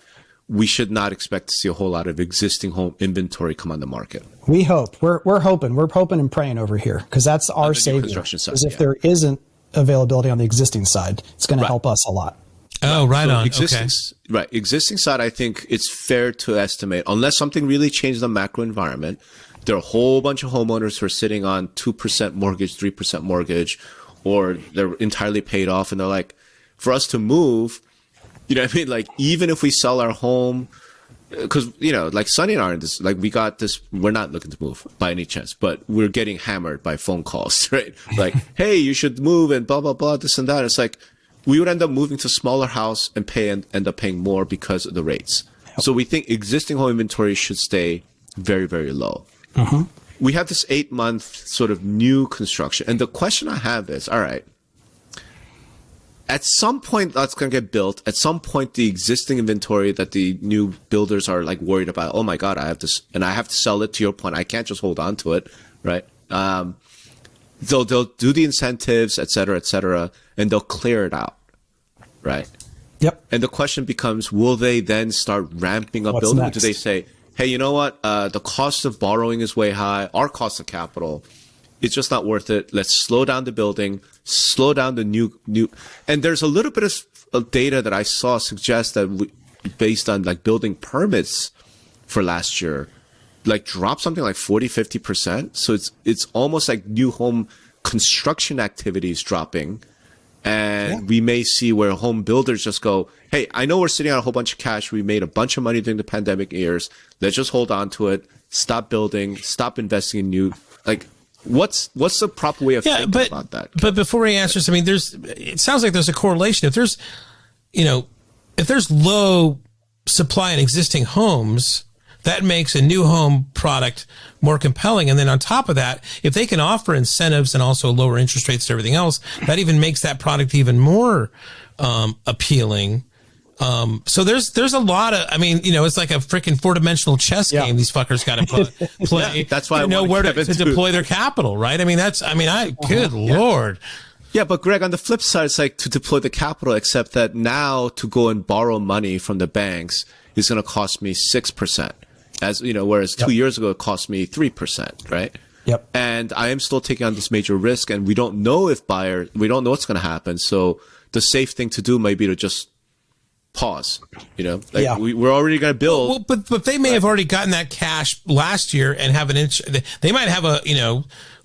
we should not expect to see a whole lot of existing home inventory come on the market. We hope. We're hoping. We're hoping and praying over here, because that's our savior. Because if there isn't availability on the existing side, it's going to help us a lot. Oh, right on. Okay. Right. Existing side, I think it's fair to estimate, unless something really changes the macro environment, there are a whole bunch of homeowners who are sitting on 2% mortgage, 3% mortgage, or they're entirely paid off. And they're like, for us to move, you know what I mean? Like, even if we sell our home, because, like Sonny and I are in this, like, we got this, we're not looking to move by any chance, but we're getting hammered by phone calls, right? Like, hey, you should move and blah, blah, blah, this and that. It's like, we would end up moving to a smaller house and end up paying more because of the rates. So we think existing home inventory should stay very, very low. Mm-hmm. We have this 8 month sort of new construction. And the question I have is, all right, at some point that's going to get built. At some point, the existing inventory that the new builders are like worried about, oh my God, I have this, and I have to sell it. To your point, I can't just hold on to it, right? They'll do the incentives, et cetera, and they'll clear it out, right? Yep. And the question becomes, will they then start ramping up building? Or do they say, hey, you know what? The cost of borrowing is way high. Our cost of capital, it's just not worth it. Let's slow down the building, slow down the new. And there's a little bit of data that I saw suggest that based on like building permits for last year, like dropped something like 40-50%. So it's almost like new home construction activities dropping. And we may see where home builders just go, hey, I know we're sitting on a whole bunch of cash. We made a bunch of money during the pandemic years. Let's just hold on to it. Stop building. Stop investing in new. Like, what's the proper way of thinking about that? But before he answers, I mean, it sounds like there's a correlation. If there's low supply in existing homes, that makes a new home product more compelling. And then on top of that, if they can offer incentives and also lower interest rates and everything else, that even makes that product even more appealing. So there's a lot of, it's like a freaking 4-dimensional chess game these fuckers got to play. Yeah, that's why I know where to deploy their capital, right? I mean, good Lord. Yeah, but Greg, on the flip side, it's like to deploy the capital, except that now to go and borrow money from the banks is going to cost me 6%. Whereas 2 years ago, it cost me 3%, right? Yep. And I am still taking on this major risk, and we don't know what's going to happen. So the safe thing to do may be to just pause, we're already going to build. Well, but they may have already gotten that cash last year and have they might have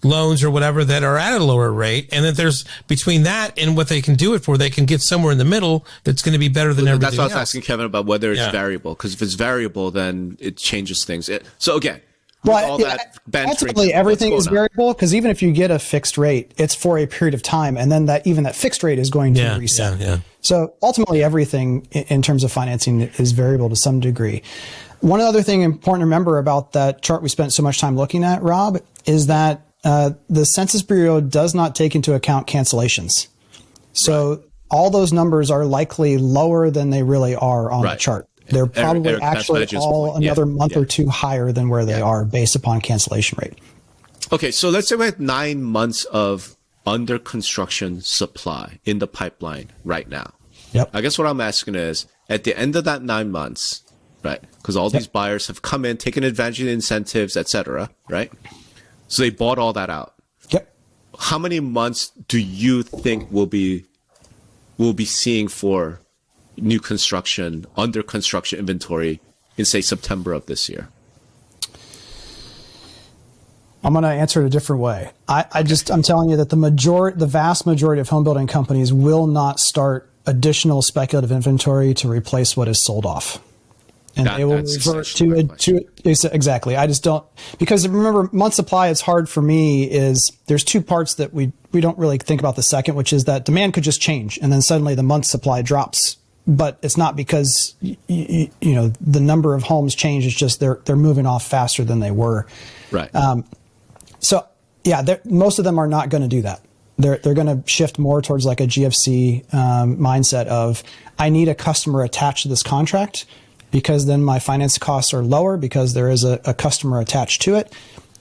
loans or whatever that are at a lower rate. And that there's between that and what they can do it for, they can get somewhere in the middle that's going to be better than everything else. That's what I was asking Kevin about whether it's variable. Because if it's variable, then it changes things. So again, ultimately everything is variable, because even if you get a fixed rate, it's for a period of time, and then that fixed rate is going to reset. Yeah. So ultimately everything in terms of financing is variable to some degree. One other thing important to remember about that chart we spent so much time looking at, Rob, is that the Census Bureau does not take into account cancellations. So all those numbers are likely lower than they really are on the chart. They're probably Eric, actually all another month or two higher than where they are based upon cancellation rate. Okay, so let's say we had 9 months of under construction supply in the pipeline right now. Yep. I guess what I'm asking is, at the end of that 9 months, right? Because all these buyers have come in, taken advantage of the incentives, etc., right? So they bought all that out. Yep. How many months do you think we'll be seeing for new construction, under construction inventory in, say, September of this year? I'm going to answer it a different way. I'm telling you that the vast majority of home building companies will not start additional speculative inventory to replace what is sold off. And they will revert to exactly. I just don't, because remember, month supply, it's hard for me, is there's two parts that we don't really think about. The second, which is that demand could just change and then suddenly the month supply drops. But it's not because you know the number of homes change. It's just they're moving off faster than they were. Right. So yeah, most of them are not going to do that. They're going to shift more towards like a GFC mindset of, I need a customer attached to this contract, because then my finance costs are lower because there is a customer attached to it.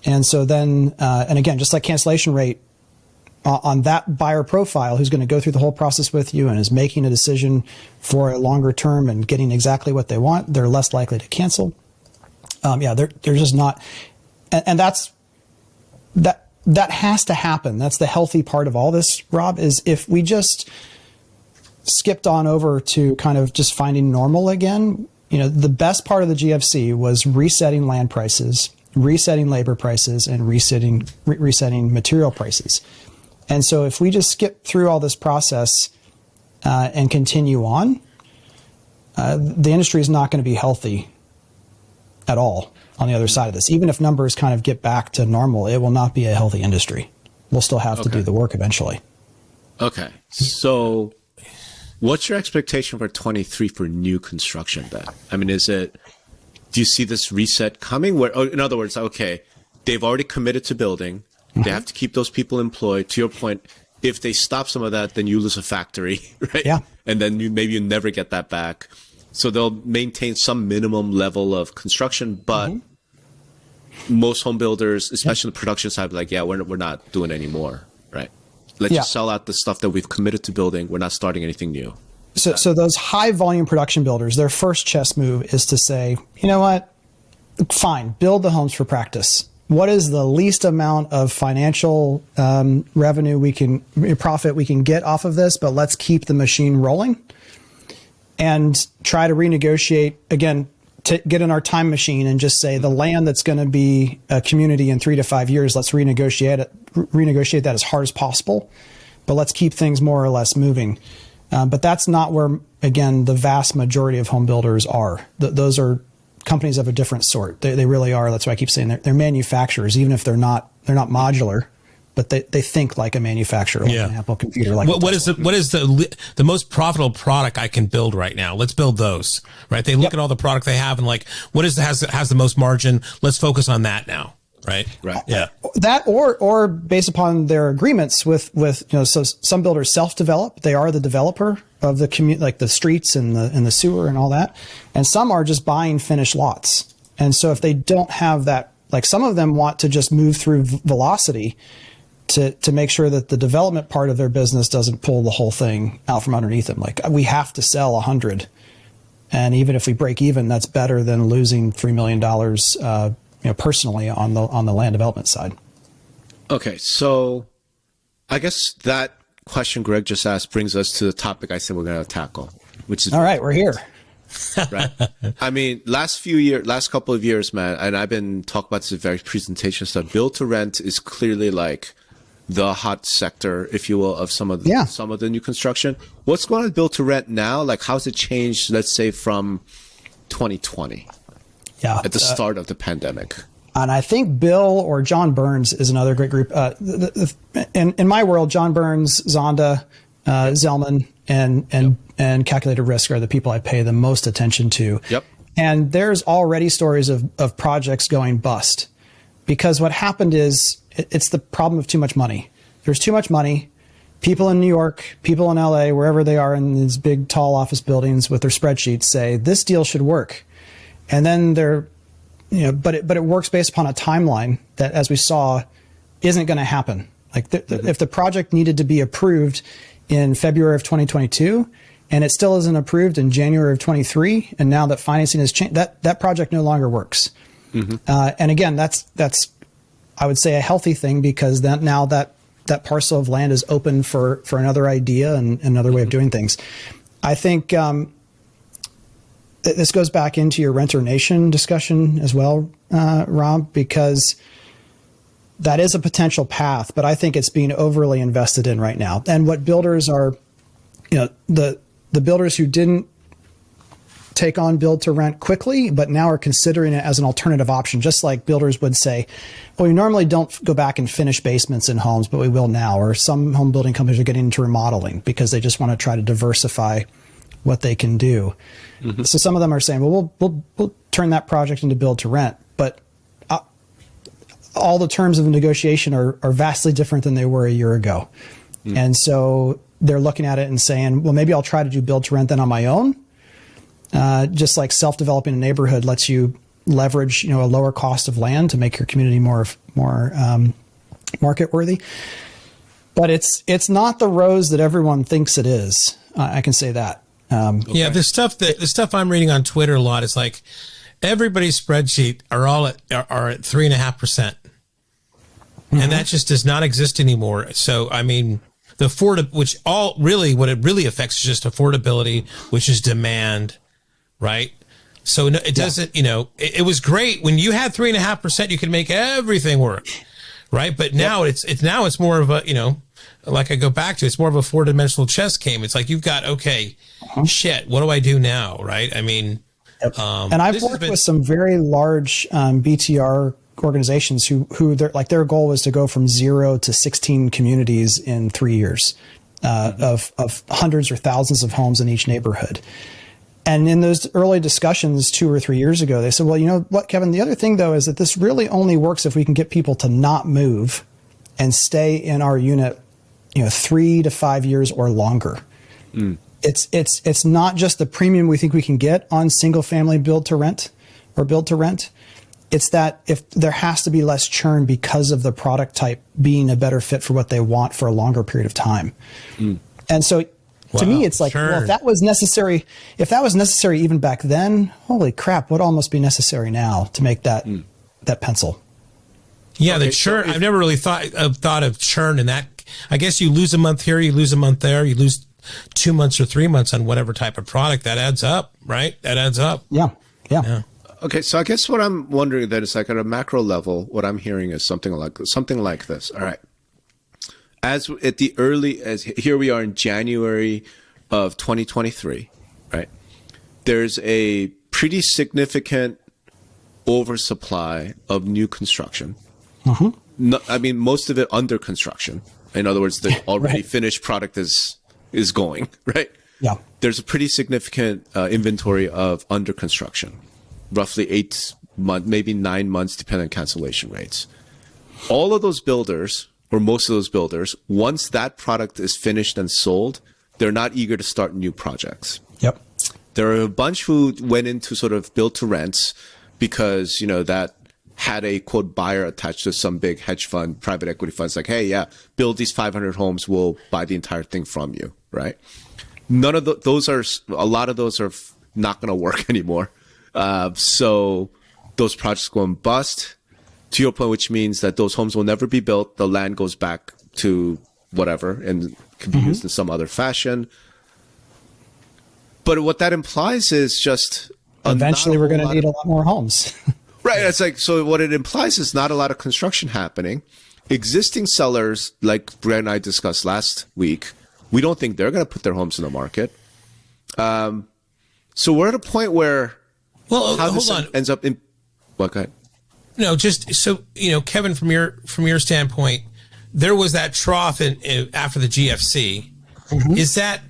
And so then, and again, just like cancellation rate on that buyer profile who's going to go through the whole process with you and is making a decision for a longer term and getting exactly what they want, they're less likely to cancel. They're just not, and that has to happen. That's the healthy part of all this, Rob, is if we just skipped on over to kind of just finding normal again. You know, the best part of the GFC was resetting land prices, resetting labor prices, and resetting material prices. And so if we just skip through all this process and continue on, the industry is not going to be healthy at all on the other side of this. Even if numbers kind of get back to normal, it will not be a healthy industry. We'll still have to do the work eventually. Okay. So what's your expectation for 23 for new construction then? I mean, do you see this reset coming? Where, in other words, okay, they've already committed to building. They have to keep those people employed. To your point, if they stop some of that, then you lose a factory, right? Yeah. And then maybe you never get that back. So they'll maintain some minimum level of construction, but most home builders, especially the production side, like, yeah, we're not doing any more, right? Let's just sell out the stuff that we've committed to building. We're not starting anything new. So those high volume production builders, their first chess move is to say, you know what? Fine, build the homes for practice. What is the least amount of financial revenue profit we can get off of this, but let's keep the machine rolling and try to renegotiate, again, to get in our time machine and just say the land that's going to be a community in 3 to 5 years, let's renegotiate that as hard as possible, but let's keep things more or less moving. But that's not where, again, the vast majority of home builders are. Those are companies of a different sort. They really are. That's why I keep saying they're manufacturers, even if they're not modular, but they think like a manufacturer, like an Apple computer. Like what is the most profitable product I can build right now? Let's build those, right? They look at all the product they have and like, what has the most margin? Let's focus on that now. Right. Yeah. That or based upon their agreements with, so some builders self-develop. They are the developer of the community, like the streets and the sewer and all that. And some are just buying finished lots. And so if they don't have that, like some of them want to just move through velocity to make sure that the development part of their business doesn't pull the whole thing out from underneath them. Like we have to sell 100. And even if we break even, that's better than losing $3 million, personally on the land development side. Okay, so I guess that question Greg just asked brings us to the topic I said we're going to tackle, which is all right. We're here, right? I mean, last couple of years, man, and I've been talking about this in various presentation stuff. Build to rent is clearly like the hot sector, if you will, of some of the new construction. What's going on with build to rent now? Like, how's it changed? Let's say from 2020. Yeah, at the start of the pandemic. And I think Bill or John Burns is another great group. In my world, John Burns, Zonda, Zellman, and Calculated Risk are the people I pay the most attention to. Yep. And there's already stories of projects going bust because what happened is it's the problem of too much money. There's too much money. people in New York, people in LA, wherever they are in these big, tall office buildings with their spreadsheets say this deal should work. And then but it works based upon a timeline that, as we saw, isn't going to happen. Like if the project needed to be approved in February of 2022 and it still isn't approved in January of 23, and now that financing has changed, that project no longer works. And again, that's I would say a healthy thing, because now that parcel of land is open for another idea and another way of doing things. I think this goes back into your renter nation discussion as well, Rob, because that is a potential path, but I think it's being overly invested in right now. And what builders are, the builders who didn't take on build to rent quickly, but now are considering it as an alternative option, just like builders would say, well, we normally don't go back and finish basements in homes, but we will now. Or some home building companies are getting into remodeling because they just want to try to diversify what they can do. So some of them are saying, well, we'll turn that project into build to rent, but all the terms of the negotiation are vastly different than they were a year ago. And so they're looking at it and saying, well, maybe I'll try to do build to rent then on my own. Just like self-developing a neighborhood lets you leverage, a lower cost of land to make your community more market worthy. But it's not the rose that everyone thinks it is. I can say that. Yeah, the stuff I'm reading on Twitter a lot is like everybody's spreadsheet are at 3.5%, and that just does not exist anymore. So I mean, what it really affects is just affordability, which is demand, right? So it doesn't. It was great when you had 3.5%, you could make everything work, right? But now it's more of a like I go back to, it's more of a 4-dimensional chess game. It's like you've got shit. What do I do now, right? I mean. And I've worked with some very large BTR organizations who their goal was to go from 0 to 16 communities in 3 years, of hundreds or thousands of homes in each neighborhood. And in those early discussions 2 or 3 years ago, they said, well, you know what, Kevin, the other thing though is that this really only works if we can get people to not move and stay in our unit, 3 to 5 years or longer. It's not just the premium we think we can get on single family build to rent. It's that if there has to be less churn because of the product type being a better fit for what they want for a longer period of time. And so to me, it's like, well, if that was necessary even back then, holy crap, what all must be necessary now to make that pencil? Yeah, the churn. I've never really thought of churn in that. I guess you lose a month here, you lose a month there, you lose 2 months or 3 months on whatever type of product. That adds up, right? That adds up. Yeah. Okay, so I guess what I'm wondering then is, like, at a macro level, what I'm hearing is something like this. All right. As here we are in January of 2023, right? There's a pretty significant oversupply of new construction. No, I mean, most of it under construction. In other words, the already finished product is going, right? Yeah. There's a pretty significant inventory of under construction, roughly 8 months, maybe 9 months, depending on cancellation rates. All of those builders, or most of those builders, once that product is finished and sold, they're not eager to start new projects. Yep. There are a bunch who went into sort of build to rents because, that had a quote buyer attached to some big hedge fund, private equity funds, like, hey, yeah, build these 500 homes, we'll buy the entire thing from you, right? None of a lot of those are not going to work anymore. So those projects go and bust, to your point, which means that those homes will never be built. The land goes back to whatever and can be used in some other fashion. But what that implies is just eventually we're going to need a lot more homes. Right. It's like, so what it implies is not a lot of construction happening. Existing sellers, like Brett and I discussed last week, we don't think they're going to put their homes in the market. So we're at a point where how this ends up in what? Go ahead. No, just so Kevin, from your standpoint, there was that trough after the GFC.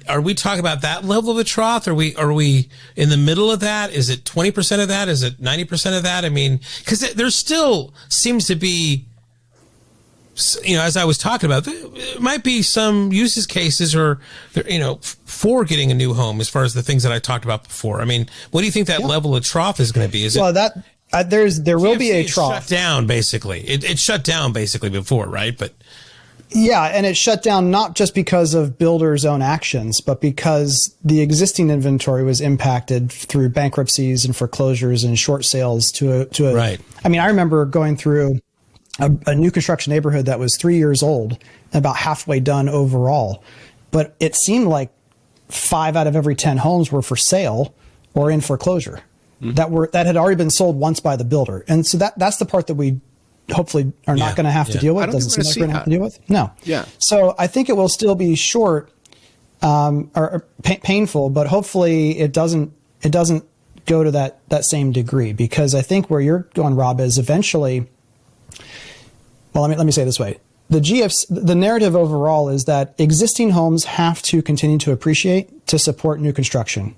Are we talking about that level of a trough? Are we in the middle of that? Is it 20% of that? Is it 90% of that? I mean, because there still seems to be as I was talking about, there might be some uses cases or, for getting a new home as far as the things that I talked about before. I mean, what do you think that level of trough is going to be? Is well, it? There will be a trough. Shut down basically. It shut down basically before, right? But yeah, and it shut down not just because of builders' own actions, but because the existing inventory was impacted through bankruptcies and foreclosures and short sales to a right. I mean, I remember going through a new construction neighborhood that was 3 years old and about halfway done overall, but it seemed like 5 out of every 10 homes were for sale or in foreclosure that had already been sold once by the builder. And so that's the part that we hopefully are not going to have to deal with. Doesn't seem like we're going to have to deal with. No. Yeah. So I think it will still be short or painful, but hopefully it doesn't go to that same degree, because I think where you're going, Rob, is eventually. Well, let me say it this way. The narrative overall is that existing homes have to continue to appreciate to support new construction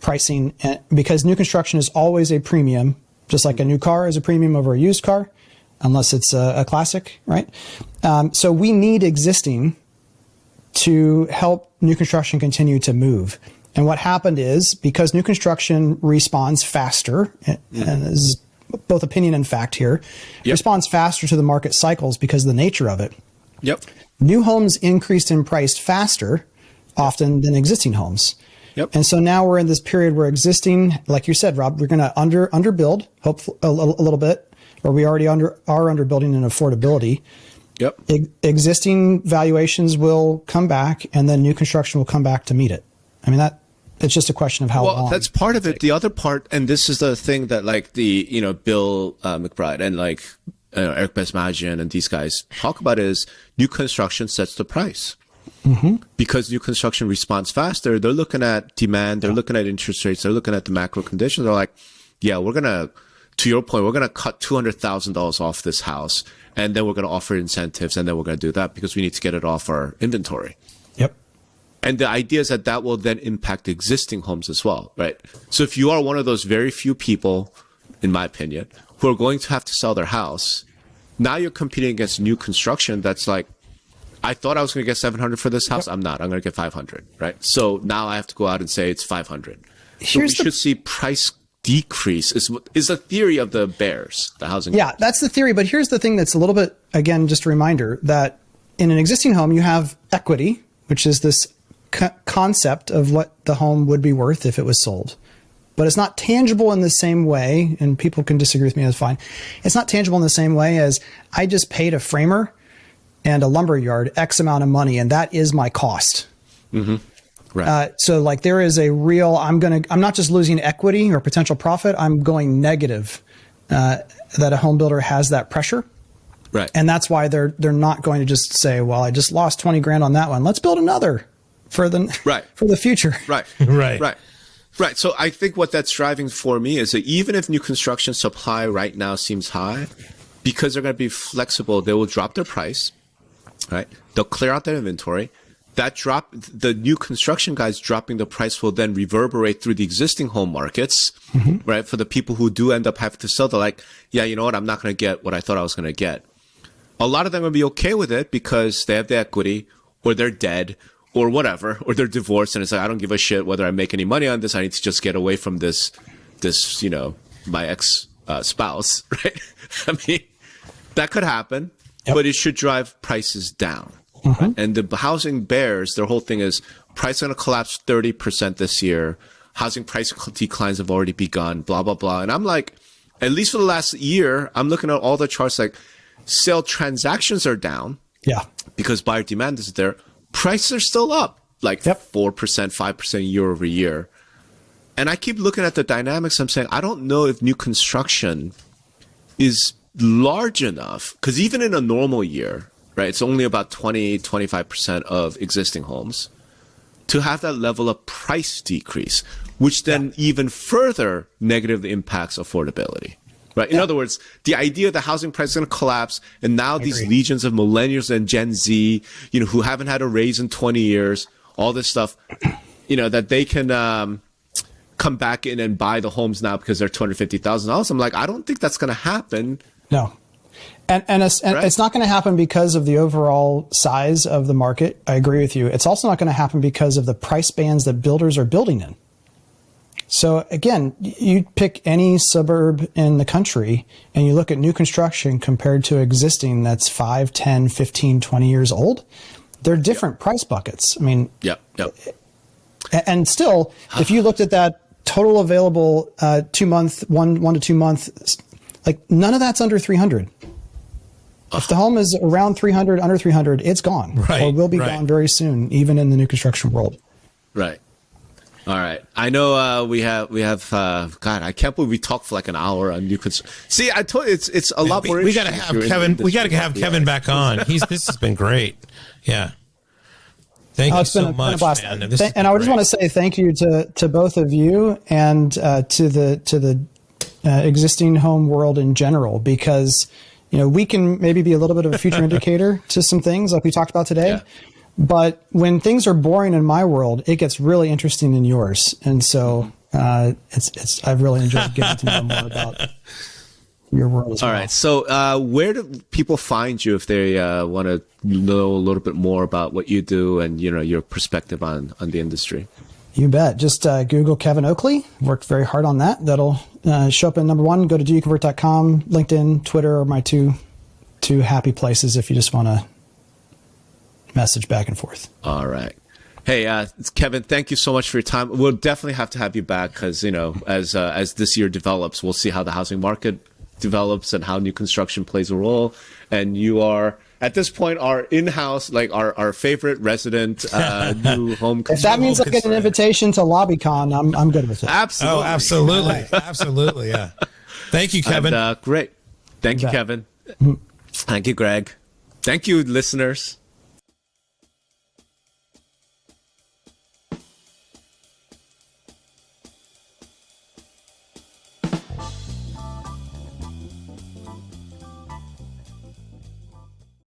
pricing, because new construction is always a premium, just like a new car is a premium over a used car, unless it's a classic, right? So we need existing to help new construction continue to move. And what happened is, because new construction responds faster, and this is both opinion and fact here, responds faster to the market cycles because of the nature of it. Yep. New homes increased in price faster often than existing homes. Yep. And so now we're in this period where existing, like you said, Rob, we're going to underbuild, hopefully a little bit, or we already are underbuilding in affordability. Yep. Existing valuations will come back, and then new construction will come back to meet it. I mean, it's just a question of how long. Well, that's part of it. The other part, and this is the thing that like Bill McBride and like Eric Besmagian and these guys talk about, is new construction sets the price. Because new construction responds faster. They're looking at demand. They're looking at interest rates. They're looking at the macro conditions. They're like, yeah, to your point, we're going to cut $200,000 off this house, and then we're going to offer incentives, and then we're going to do that because we need to get it off our inventory. Yep. And the idea is that will then impact existing homes as well, right? So if you are one of those very few people, in my opinion, who are going to have to sell their house, now you're competing against new construction that's like, I thought I was going to get 700 for this house. I'm not. I'm going to get 500, right? So now I have to go out and say it's 500. So we should see price decrease is a theory of the bears, the housing. Yeah, that's the theory. But here's the thing that's a little bit, again, just a reminder that in an existing home, you have equity, which is this concept of what the home would be worth if it was sold. But it's not tangible in the same way, and people can disagree with me, that's fine. It's not tangible in the same way as I just paid a framer and a lumber yard X amount of money, and that is my cost. Right. So like there is a real, I'm not just losing equity or potential profit, I'm going negative, that a home builder has that pressure. Right. And that's why they're not going to just say, well, I just lost 20 grand on that one. Let's build another for the future. Right. Right. Right. Right. So I think what that's driving for me is that even if new construction supply right now seems high, because they're going to be flexible, they will drop their price. Right. They'll clear out their inventory. The new construction guys dropping the price will then reverberate through the existing home markets, right? For the people who do end up having to sell, they're like, yeah, you know what? I'm not going to get what I thought I was going to get. A lot of them will be okay with it because they have the equity, or they're dead, or whatever, or they're divorced, and it's like, I don't give a shit whether I make any money on this. I need to just get away from this, my ex spouse, right? I mean, that could happen, but it should drive prices down. And the housing bears, their whole thing is price going to collapse 30% this year. Housing price declines have already begun, blah, blah, blah. And I'm like, at least for the last year, I'm looking at all the charts, like sale transactions are down. Yeah. Because buyer demand is there. Prices are still up, like 4%, 5% year over year. And I keep looking at the dynamics. I'm saying, I don't know if new construction is large enough, because even in a normal year, right, it's only about 20, 25% of existing homes, to have that level of price decrease, which then even further negatively impacts affordability. Right. In other words, the idea the housing price is going to collapse, and now these legions of millennials and Gen Z, who haven't had a raise in 20 years, all this stuff, that they can come back in and buy the homes now because they're $250,000. I'm like, I don't think that's going to happen. No. And it's not going to happen because of the overall size of the market. I agree with you. It's also not going to happen because of the price bands that builders are building in. So again, you pick any suburb in the country and you look at new construction compared to existing that's 5, 10, 15, 20 years old. They're different price buckets. I mean, and still, if you looked at that total available 2 month, one to 2 month, like none of that's under 300. If the home is around 300, under 300, it's gone, or will be gone very soon, even in the new construction world. Right. All right. I know we have. God, I can't believe we talked for like an hour on new construction. See, I told you it's a lot more. We got to have Kevin. We got to have Kevin back on. This has been great. Yeah. Thank you so much, man. And I just want to say thank you to both of you and to the existing home world in general, because we can maybe be a little bit of a future indicator to some things like we talked about today. Yeah. But when things are boring in my world, it gets really interesting in yours. And so I've really enjoyed getting to know more about your world as well. All right. So where do people find you if they want to know a little bit more about what you do and your perspective on the industry? You bet. Just Google Kevin Oakley. Worked very hard on that. That'll show up in number one. Go to doyouconvert.com, LinkedIn, Twitter are my two happy places if you just want to message back and forth. All right. Hey, Kevin, thank you so much for your time. We'll definitely have to have you back because, as this year develops, we'll see how the housing market develops and how new construction plays a role. And you are, at this point, our in-house, like our favorite resident new home. If that means I get an invitation to LobbyCon, I'm good with it. Absolutely. Oh, absolutely. Absolutely. Yeah. Thank you, Kevin. And, great. Thank you, Kevin. Thank you, Greg. Thank you, listeners.